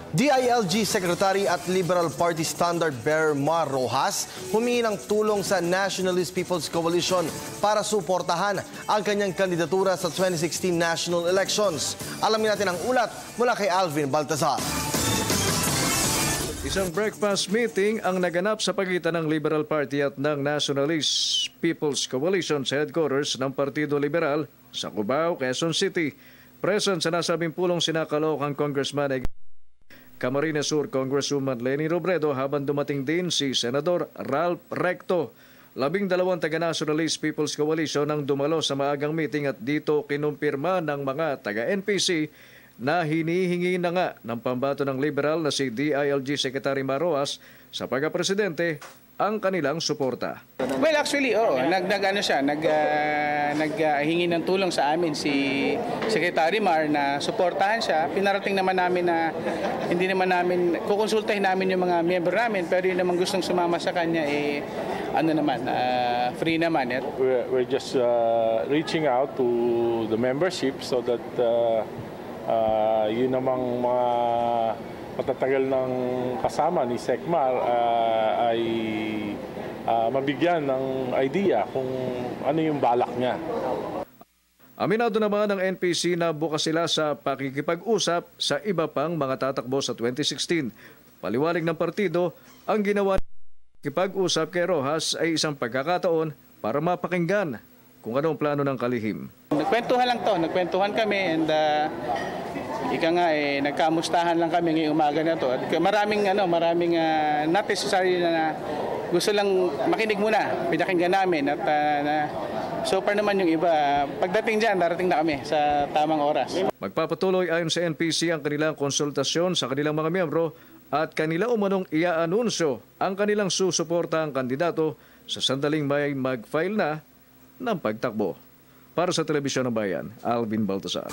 DILG Secretary at Liberal Party Standard Bearer Mar Rojas humingi ng tulong sa Nationalist People's Coalition para suportahan ang kanyang kandidatura sa 2016 national elections. Alamin natin ang ulat mula kay Alvin Baltazar. Isang breakfast meeting ang naganap sa pagitan ng Liberal Party at ng Nationalist People's Coalition sa headquarters ng Partido Liberal sa Cubao, Quezon City. Present sa nasabing pulong sina Caloocan Congressman Camarines Sur Congresswoman Leni Robredo habang dumating din si Senador Ralph Recto. 12 taga-Nationalist People's Coalition ang dumalo sa maagang meeting at dito kinumpirma ng mga taga-NPC na hinihingi na nga ng pambato ng liberal na si DILG Secretary Mar Rojas sa pagka-presidente ang kanilang suporta. Well, actually, naghingi ng tulong sa amin si Secretary Mar na suportahan siya. Pinarating naman namin na hindi naman namin, kukonsultahin namin yung mga member namin, pero yung naman gustong sumama sa kanya, free naman. We're just reaching out to the membership so that yun namang mga matatagal ng kasama ni Secmar ay mabigyan ng idea kung ano yung balak niya. Aminado naman ng NPC na bukas sila sa pakikipag-usap sa iba pang mga tatakbo sa 2016. Paliwanag ng partido, ang ginawa ng pakikipag-usap kay Rojas ay isang pagkakataon para mapakinggan kung anong plano ng kalihim. Nagkwentuhan kami and nagkamustahan lang kami ngayong umaga na to. At maraming not necessary na gusto lang makinig muna, pinakinggan namin at so far naman yung iba, pagdating dyan, darating na kami sa tamang oras. Magpapatuloy ayon sa NPC ang kanilang konsultasyon sa kanilang mga miyembro at kanila umanong iaanunsyo ang kanilang susuportahang kandidato sa sandaling may mag-file na ng pagtakbo. Para sa Telebisyon ng Bayan, Alvin Baltazar.